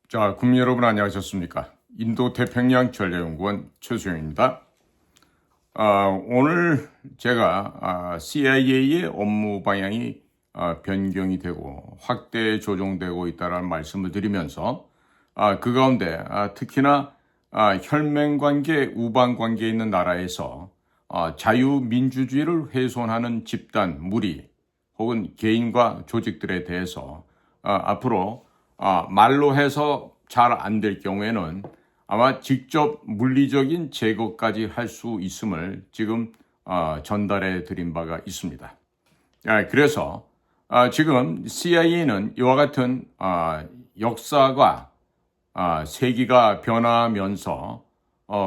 자, 국민 여러분 안녕하셨습니까? 인도태평양 전략연구원 최수영입니다. 오늘 제가 CIA의 업무 방향이 변경이 되고 확대 조정되고 있다는 말씀을 드리면서 그 가운데 특히나 혈맹관계, 우방관계에 있는 나라에서 자유민주주의를 훼손하는 집단, 무리 혹은 개인과 조직들에 대해서 앞으로 말로 해서 잘 안 될 경우에는 아마 직접 물리적인 제거까지 할 수 있음을 지금 전달해 드린 바가 있습니다. 그래서 지금 CIA는 이와 같은 역사가 세기가 변하면서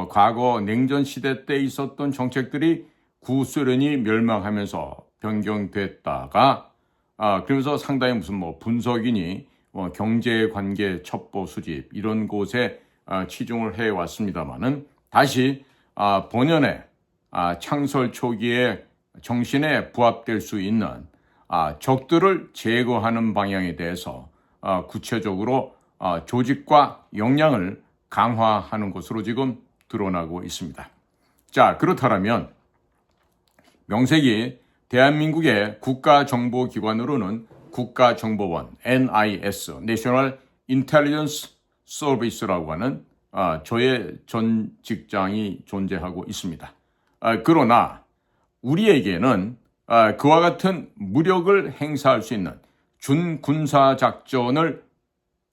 과거 냉전 시대 때 있었던 정책들이 구소련이 멸망하면서 변경됐다가 그러면서 상당히 무슨 분석이니 경제관계 첩보 수집 이런 곳에 치중을 해왔습니다마는 다시 본연의 창설 초기의 정신에 부합될 수 있는 적들을 제거하는 방향에 대해서 구체적으로 조직과 역량을 강화하는 것으로 지금 드러나고 있습니다. 자, 그렇다면 명색이 대한민국의 국가정보기관으로는 국가정보원 NIS, National Intelligence Service라고 하는 저의 전 직장이 존재하고 있습니다. 그러나 우리에게는 그와 같은 무력을 행사할 수 있는 준군사작전을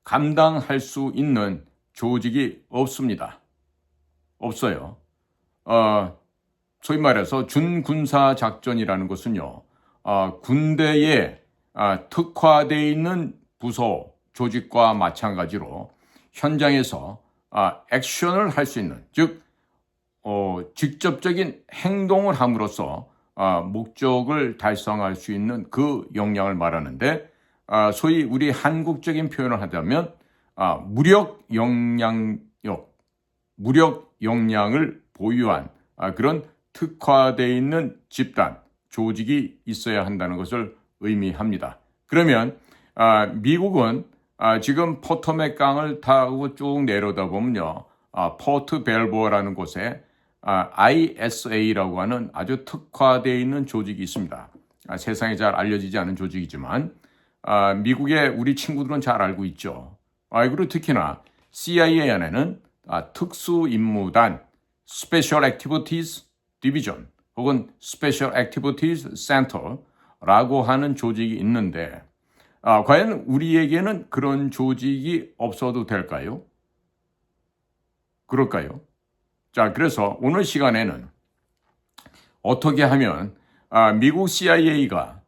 감당할 수 있는 조직이 없습니다. 없어요. 소위 말해서 준군사작전이라는 것은요, 군대에 특화되어 있는 부서, 조직과 마찬가지로 현장에서 액션을 할 수 있는, 즉 직접적인 행동을 함으로써 목적을 달성할 수 있는 그 역량을 말하는데 소위 우리 한국적인 표현을 하자면 무력 역량을 보유한 그런 특화되어 있는 집단, 조직이 있어야 한다는 것을 의미합니다. 그러면 미국은 지금 포토맥 강을 타고 쭉 내려다 보면요, 포트 벨보어라는 곳에 ISA라고 하는 아주 특화되어 있는 조직이 있습니다. 세상에 잘 알려지지 않은 조직이지만 미국의 우리 친구들은 잘 알고 있죠. 그리고 특히나 CIA 안에는 특수임무단 Special Activities Division 혹은 Special Activities Center라고 하는 조직이 있는데 과연 우리에게는 그런 조직이 없어도 될까요? 그럴까요? 자, 그래서 오늘 시간에는 어떻게 하면 미국 CIA가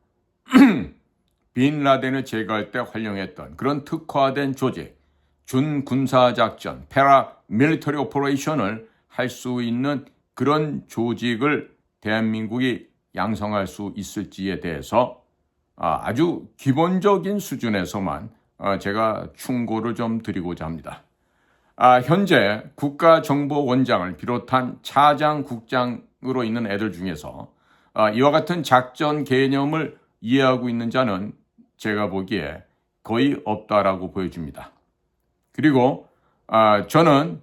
빈 라덴을 제거할 때 활용했던 그런 특화된 조직, 준군사작전, 패러밀리터리 오퍼레이션을 할 수 있는 그런 조직을 대한민국이 양성할 수 있을지에 대해서 아주 기본적인 수준에서만 제가 충고를 좀 드리고자 합니다. 현재 국가정보원장을 비롯한 차장, 국장으로 있는 애들 중에서 이와 같은 작전 개념을 이해하고 있는 자는 제가 보기에 거의 없다라고 보여집니다. 그리고 저는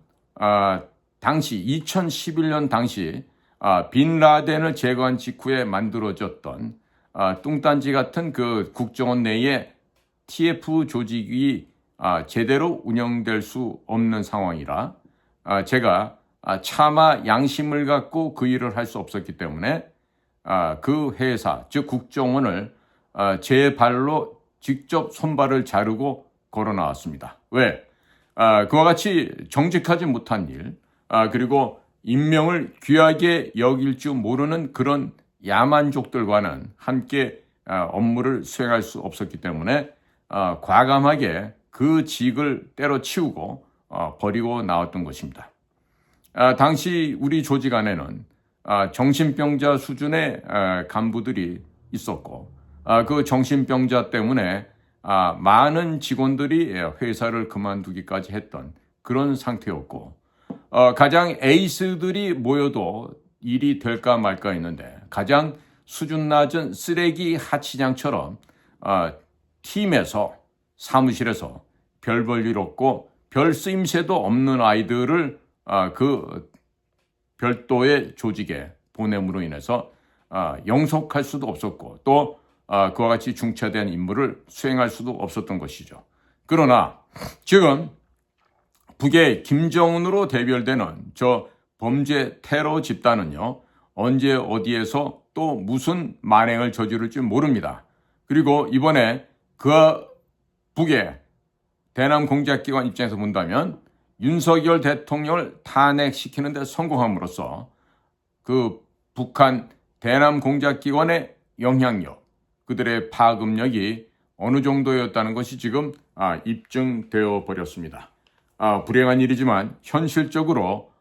당시 2011년 당시 빈 라덴을 제거한 직후에 만들어졌던 뚱딴지 같은 그 국정원 내의 TF 조직이 제대로 운영될 수 없는 상황이라 제가 차마 양심을 갖고 그 일을 할 수 없었기 때문에 그 회사, 즉 국정원을 제 발로 직접 손발을 자르고 걸어 나왔습니다. 왜? 그와 같이 정직하지 못한 일, 그리고 인명을 귀하게 여길 줄 모르는 그런 야만족들과는 함께 업무를 수행할 수 없었기 때문에 과감하게 그 직을 때려치우고 버리고 나왔던 것입니다. 당시 우리 조직 안에는 정신병자 수준의 간부들이 있었고 그 정신병자 때문에 많은 직원들이 회사를 그만두기까지 했던 그런 상태였고 가장 에이스들이 모여도 일이 될까 말까 했는데 가장 수준 낮은 쓰레기 하치장처럼 팀에서 사무실에서 별 볼 일 없고 별 쓰임새도 없는 아이들을 그 별도의 조직에 보냄으로 인해서 영속할 수도 없었고 또 그와 같이 중차대한 임무를 수행할 수도 없었던 것이죠. 그러나 지금 북의 김정은으로 대별되는 저 범죄 테러 집단은요, 언제 어디에서 또 무슨 만행을 저지를지 모릅니다. 그리고 이번에 그 북의 대남 공작기관 입장에서 본다면 윤석열 대통령을 탄핵시키는 데 성공함으로써 그 북한 대남 공작기관의 영향력, 그들의 파급력이 어느 정도였다는 것이 지금 입증되어 버렸습니다. 불행한 일이지만 현실적으로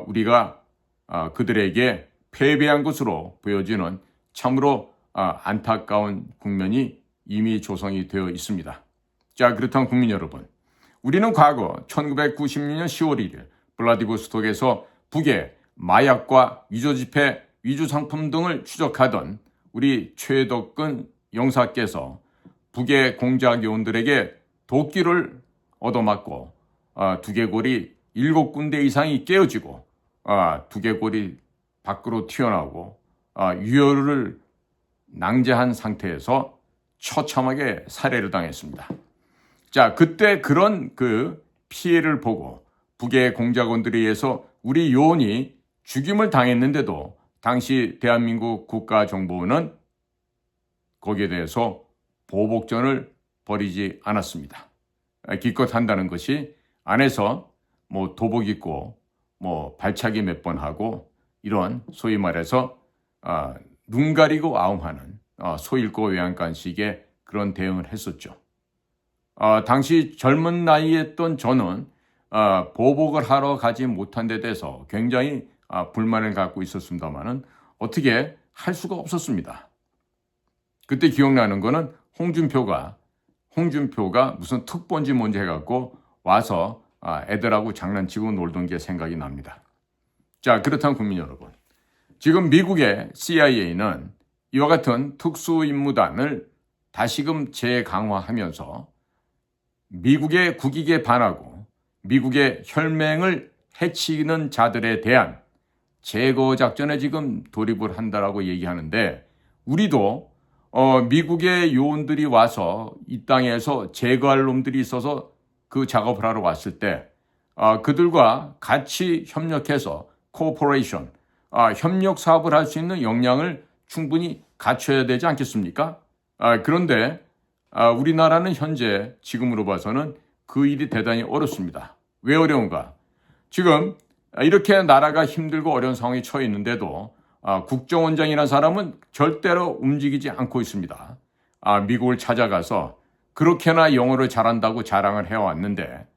우리가 그들에게 패배한 것으로 보여지는 참으로 안타까운 국면이 이미 조성이 되어 있습니다. 자, 그렇다면 국민 여러분, 우리는 과거 1996년 10월 1일 블라디보스톡에서 북의 마약과 위조지폐, 위조상품 등을 추적하던 우리 최덕근 영사께서 북의 공작 요원들에게 도끼를 얻어맞고 두개골이 7군데 이상이 깨어지고 두개골이 밖으로 튀어나오고 유혈을 낭자한 상태에서 처참하게 살해를 당했습니다. 자, 그때 그런 그 피해를 보고 북의 공작원들에 의해서 우리 요원이 죽임을 당했는데도 당시 대한민국 국가정보원은 거기에 대해서 보복전을 벌이지 않았습니다. 기껏 한다는 것이 안에서 뭐 도복 입고 뭐 발차기 몇 번 하고 이런 소위 말해서 눈 가리고 아웅하는 소잃고 외양간식의 그런 대응을 했었죠. 당시 젊은 나이에 했던 저는 보복을 하러 가지 못한 데 대해서 굉장히 불만을 갖고 있었습니다만은 어떻게 할 수가 없었습니다. 그때 기억나는 거는 홍준표가 무슨 특보인지 뭔지 해갖고 와서 애들하고 장난치고 놀던 게 생각이 납니다. 자, 그렇다면 국민 여러분, 지금 미국의 CIA는 이와 같은 특수임무단을 다시금 재강화하면서 미국의 국익에 반하고 미국의 혈맹을 해치는 자들에 대한 제거 작전에 지금 돌입을 한다라고 얘기하는데, 우리도 미국의 요원들이 와서 이 땅에서 제거할 놈들이 있어서 그 작업을 하러 왔을 때 그들과 같이 협력해서 코퍼레이션, 협력 사업을 할 수 있는 역량을 충분히 갖춰야 되지 않겠습니까? 그런데 우리나라는 현재 지금으로 봐서는 그 일이 대단히 어렵습니다. 왜 어려운가? 지금 이렇게 나라가 힘들고 어려운 상황에 처해 있는데도 국정원장이라는 사람은 절대로 움직이지 않고 있습니다. 미국을 찾아가서 그렇게나 영어를 잘한다고 자랑을 해왔는데,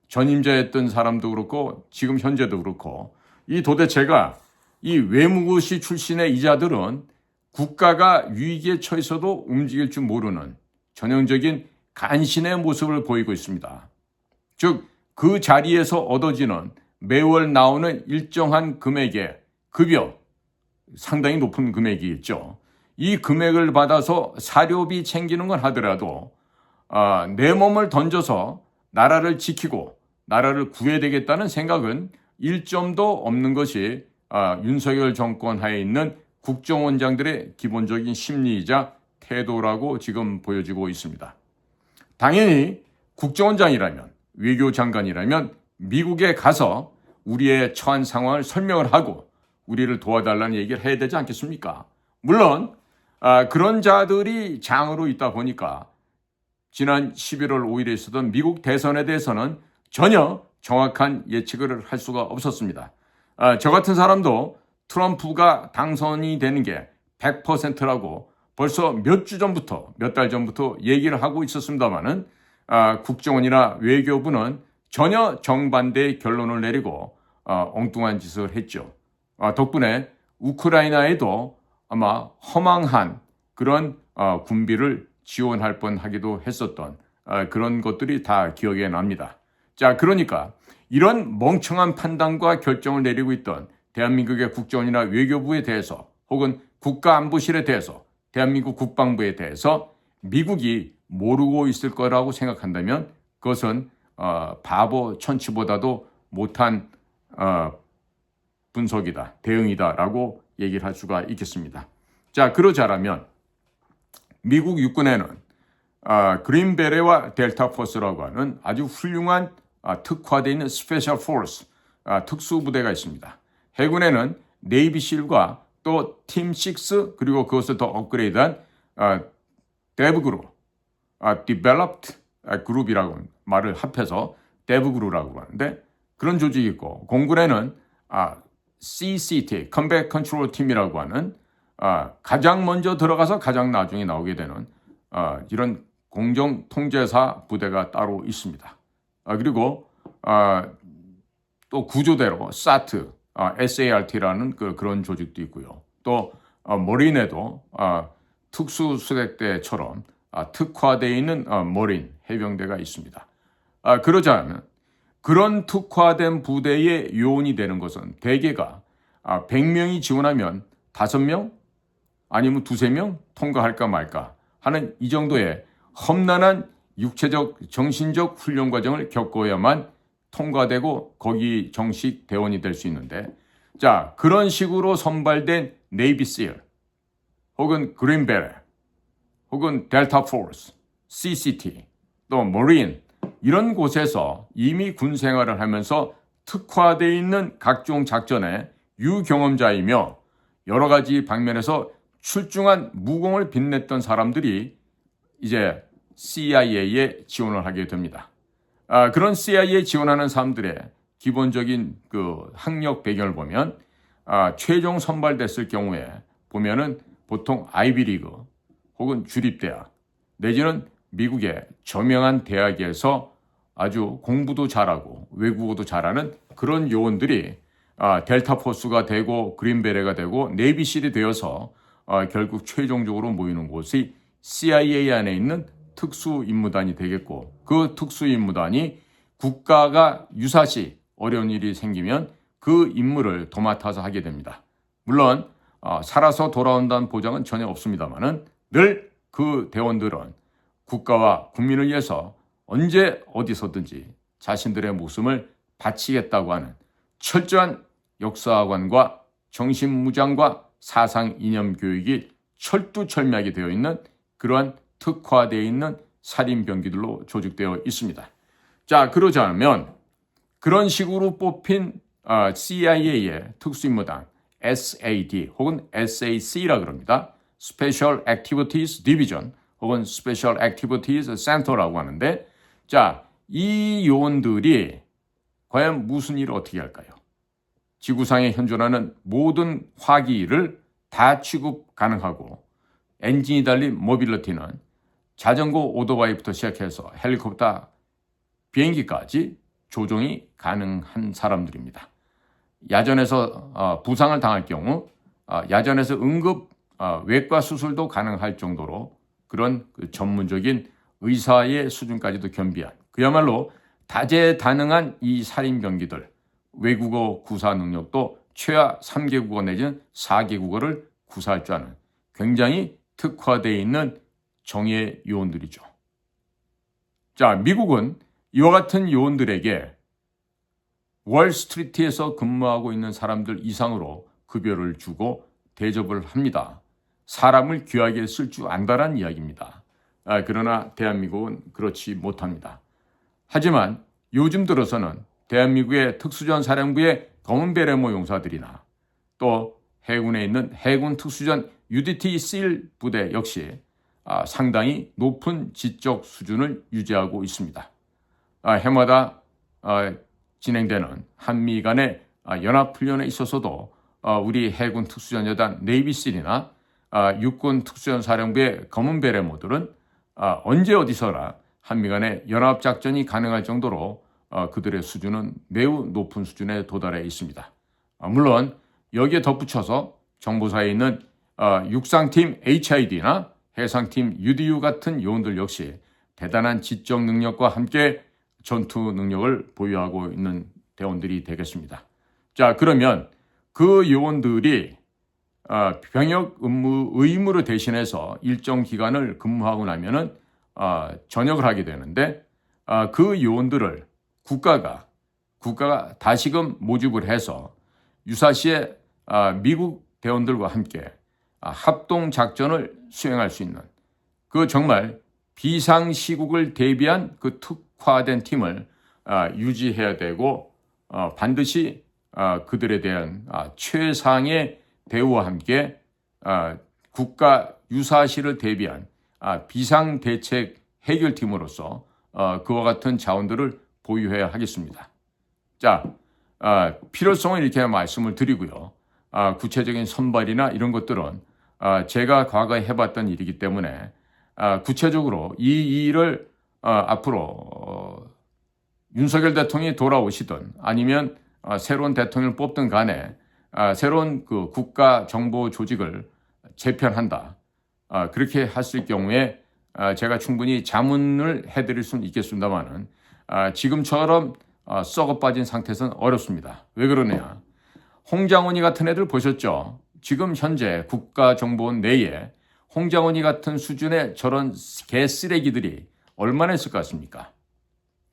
전임자였던 사람도 그렇고 지금 현재도 그렇고 이 도대체가 이 외무고시 출신의 이자들은 국가가 위기에 처해서도 움직일 줄 모르는 전형적인 간신의 모습을 보이고 있습니다. 즉, 그 자리에서 얻어지는 매월 나오는 일정한 금액의 급여, 상당히 높은 금액이 있죠. 이 금액을 받아서 사료비 챙기는 건 하더라도 내 몸을 던져서 나라를 지키고 나라를 구해야 되겠다는 생각은 일점도 없는 것이 윤석열 정권 하에 있는 국정원장들의 기본적인 심리이자 태도라고 지금 보여지고 있습니다. 당연히 국정원장이라면, 외교장관이라면 미국에 가서 우리의 처한 상황을 설명을 하고 우리를 도와달라는 얘기를 해야 되지 않겠습니까? 물론 그런 자들이 장으로 있다 보니까 지난 11월 5일에 있었던 미국 대선에 대해서는 전혀 정확한 예측을 할 수가 없었습니다. 저 같은 사람도 트럼프가 당선이 되는 게 100%라고 벌써 몇 달 전부터 얘기를 하고 있었습니다만은 국정원이나 외교부는 전혀 정반대의 결론을 내리고 엉뚱한 짓을 했죠. 덕분에 우크라이나에도 아마 허망한 그런 군비를 지원할 뻔하기도 했었던 그런 것들이 다 기억에 납니다. 자, 그러니까 이런 멍청한 판단과 결정을 내리고 있던 대한민국의 국정원이나 외교부에 대해서 혹은 국가안보실에 대해서 대한민국 국방부에 대해서 미국이 모르고 있을 거라고 생각한다면 그것은 바보 천치보다도 못한 분석이다, 대응이다라고 얘기를 할 수가 있겠습니다. 자, 그러자라면 미국 육군에는 그린베레와 델타 포스라고 하는 아주 훌륭한 특화되어 있는 스페셜 포스, 특수부대가 있습니다. 해군에는 네이비실과 또 팀 6 그리고 그것을 더 업그레이드한 데브그룹, Developed Group이라고 말을 합해서 데브그룹이라고 하는데 그런 조직이 있고 공군에는 CCT, Combat Control Team이라고 하는 가장 먼저 들어가서 가장 나중에 나오게 되는 이런 공정통제사 부대가 따로 있습니다. 그리고 또 구조대로 SAT, SART라는 그런 조직도 있고요. 또 머린에도 특수수색대처럼 특화되어 있는 머린 해병대가 있습니다. 그러자면 그런 특화된 부대의 요원이 되는 것은 대개가 100명이 지원하면 5명 아니면 2-3명 통과할까 말까 하는 이 정도의 험난한 육체적, 정신적 훈련 과정을 겪어야만 통과되고 거기 정식 대원이 될 수 있는데, 자, 그런 식으로 선발된 네이비실 혹은 그린베레 혹은 델타 포스, CCT, 또 머린 이런 곳에서 이미 군 생활을 하면서 특화되어 있는 각종 작전의 유경험자이며 여러 가지 방면에서 출중한 무공을 빛냈던 사람들이 이제 CIA에 지원을 하게 됩니다. 그런 CIA에 지원하는 사람들의 기본적인 그 학력 배경을 보면 최종 선발됐을 경우에 보면은 보통 아이비리그 혹은 주립대학 내지는 미국의 저명한 대학에서 아주 공부도 잘하고 외국어도 잘하는 그런 요원들이 델타 포스가 되고 그린베레가 되고 네이비실이 되어서 결국 최종적으로 모이는 곳이 CIA 안에 있는 특수임무단이 되겠고, 그 특수임무단이 국가가 유사시 어려운 일이 생기면 그 임무를 도맡아서 하게 됩니다. 물론 살아서 돌아온다는 보장은 전혀 없습니다만은 늘 그 대원들은 국가와 국민을 위해서 언제 어디서든지 자신들의 목숨을 바치겠다고 하는 철저한 역사관과 정신무장과 사상 이념 교육이 철두철미하게 되어 있는 그러한 특화되어 있는 살인병기들로 조직되어 있습니다. 자, 그러자면 그런 식으로 뽑힌 CIA의 특수임무단 SAD 혹은 SAC라 그럽니다. Special Activities Division 혹은 Special Activities Center라고 하는데, 자, 이 요원들이 과연 무슨 일을 어떻게 할까요? 지구상에 현존하는 모든 화기를 다 취급 가능하고 엔진이 달린 모빌리티는 자전거 오토바이부터 시작해서 헬리콥터 비행기까지 조종이 가능한 사람들입니다. 야전에서 부상을 당할 경우 야전에서 응급 외과 수술도 가능할 정도로 그런 전문적인 의사의 수준까지도 겸비한 그야말로 다재다능한 이 살인병기들, 외국어 구사 능력도 최하 3개국어 내지는 4개국어를 구사할 줄 아는 굉장히 특화되어 있는 정예 요원들이죠. 자, 미국은 이와 같은 요원들에게 월스트리트에서 근무하고 있는 사람들 이상으로 급여를 주고 대접을 합니다. 사람을 귀하게 쓸 줄 안다란 이야기입니다. 그러나 대한민국은 그렇지 못합니다. 하지만 요즘 들어서는 대한민국의 특수전 사령부의 검은 베레모 용사들이나 또 해군에 있는 해군 특수전 UDT SEAL 부대 역시 상당히 높은 지적 수준을 유지하고 있습니다. 해마다 진행되는 한미 간의 연합훈련에 있어서도 우리 해군 특수전여단 네이비실이나 육군 특수전 사령부의 검은 베레모들은 언제 어디서나 한미 간의 연합작전이 가능할 정도로 그들의 수준은 매우 높은 수준에 도달해 있습니다. 물론 여기에 덧붙여서 정보사에 있는 육상팀 HID나 해상팀 UDU 같은 요원들 역시 대단한 지적 능력과 함께 전투 능력을 보유하고 있는 대원들이 되겠습니다. 자, 그러면 그 요원들이 병역 의무 의무를 대신해서 일정 기간을 근무하고 나면은 전역을 하게 되는데 그 요원들을 국가가 다시금 모집을 해서 유사시에 미국 대원들과 함께 합동 작전을 수행할 수 있는 그 정말 비상시국을 대비한 그 특화된 팀을 유지해야 되고 반드시 그들에 대한 최상의 대우와 함께 국가 유사시를 대비한 비상대책 해결팀으로서 그와 같은 자원들을 보유해야 하겠습니다. 자, 필요성을 이렇게 말씀을 드리고요. 구체적인 선발이나 이런 것들은 제가 과거에 해봤던 일이기 때문에 구체적으로 이 일을 앞으로 윤석열 대통령이 돌아오시든 아니면 새로운 대통령을 뽑든 간에 새로운 그 국가정보 조직을 재편한다. 그렇게 했을 경우에 제가 충분히 자문을 해드릴 수는 있겠습니다만은 지금처럼 썩어 빠진 상태에서는 어렵습니다. 왜 그러냐? 홍장원이 같은 애들 보셨죠? 지금 현재 국가정보원 내에 홍장원이 같은 수준의 저런 개쓰레기들이 얼마나 있을 것 같습니까?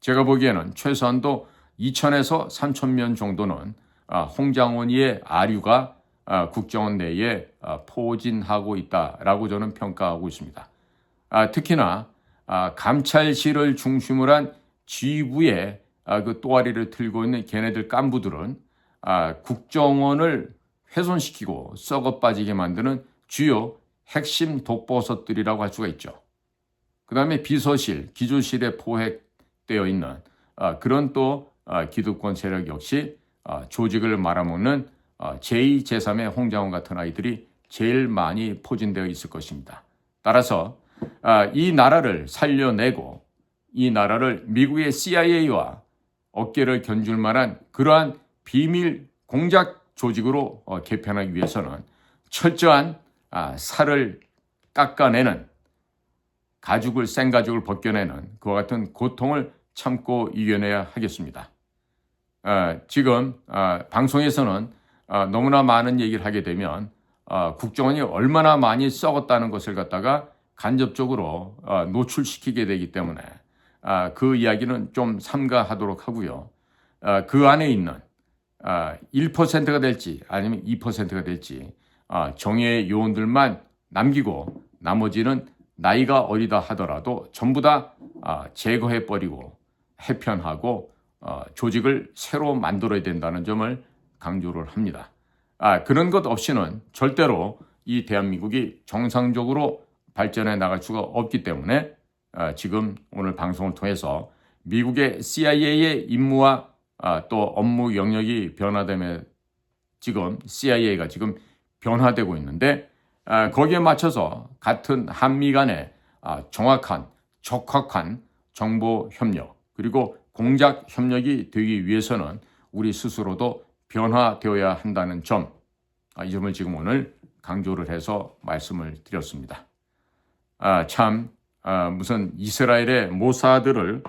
제가 보기에는 최소한도 2,000에서 3,000명 정도는 홍장원이의 아류가 국정원 내에 포진하고 있다라고 저는 평가하고 있습니다. 특히나 감찰실을 중심으로 한 지휘부의 그 또아리를 틀고 있는 걔네들 간부들은 국정원을 훼손시키고 썩어 빠지게 만드는 주요 핵심 독보섯들이라고 할 수가 있죠. 그 다음에 비서실, 기조실에 포획되어 있는 그런 또 기득권 세력 역시 조직을 말아먹는 제2, 제3의 홍장원 같은 아이들이 제일 많이 포진되어 있을 것입니다. 따라서 이 나라를 살려내고 이 나라를 미국의 CIA와 어깨를 견줄 만한 그러한 비밀 공작 조직으로 개편하기 위해서는 철저한 살을 깎아내는 생가죽을 벗겨내는 그와 같은 고통을 참고 이겨내야 하겠습니다. 지금 방송에서는 너무나 많은 얘기를 하게 되면 국정원이 얼마나 많이 썩었다는 것을 갖다가 간접적으로 노출시키게 되기 때문에 그 이야기는 좀 삼가하도록 하고요. 그 안에 있는 1%가 될지 아니면 2%가 될지 정예의 요원들만 남기고 나머지는 나이가 어리다 하더라도 전부 다 제거해버리고 해편하고 조직을 새로 만들어야 된다는 점을 강조를 합니다. 그런 것 없이는 절대로 이 대한민국이 정상적으로 발전해 나갈 수가 없기 때문에 지금 오늘 방송을 통해서 미국의 CIA의 임무와 또 업무 영역이 변화되며 지금 CIA가 지금 변화되고 있는데 거기에 맞춰서 같은 한미 간의 정확한 적확한 정보 협력 그리고 공작 협력이 되기 위해서는 우리 스스로도 변화되어야 한다는 점, 이 점을 지금 오늘 강조를 해서 말씀을 드렸습니다. 무슨 이스라엘의 모사드를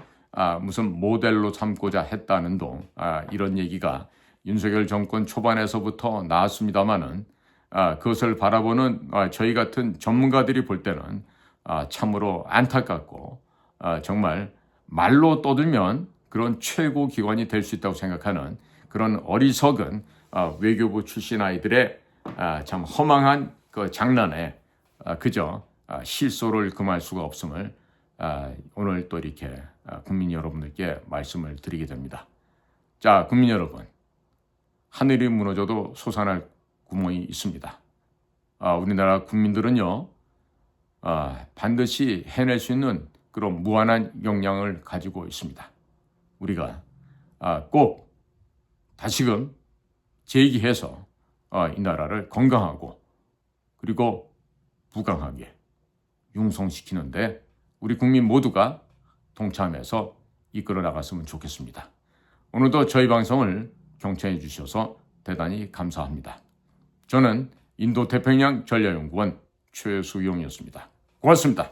무슨 모델로 삼고자 했다는 동 이런 얘기가 윤석열 정권 초반에서부터 나왔습니다마는 그것을 바라보는 저희 같은 전문가들이 볼 때는 참으로 안타깝고 정말 말로 떠들면 그런 최고 기관이 될 수 있다고 생각하는 그런 어리석은 외교부 출신 아이들의 참 허망한 그 장난에 그저 실소를 금할 수가 없음을 오늘 또 이렇게 국민 여러분들께 말씀을 드리게 됩니다. 자, 국민 여러분, 하늘이 무너져도 솟아날 구멍이 있습니다. 우리나라 국민들은요, 반드시 해낼 수 있는 그런 무한한 역량을 가지고 있습니다. 우리가 꼭 다시금 재기해서 이 나라를 건강하고 그리고 부강하게 융성시키는데 우리 국민 모두가 동참해서 이끌어 나갔으면 좋겠습니다. 오늘도 저희 방송을 경청해 주셔서 대단히 감사합니다. 저는 인도태평양 전략연구원 최수용이었습니다. 고맙습니다.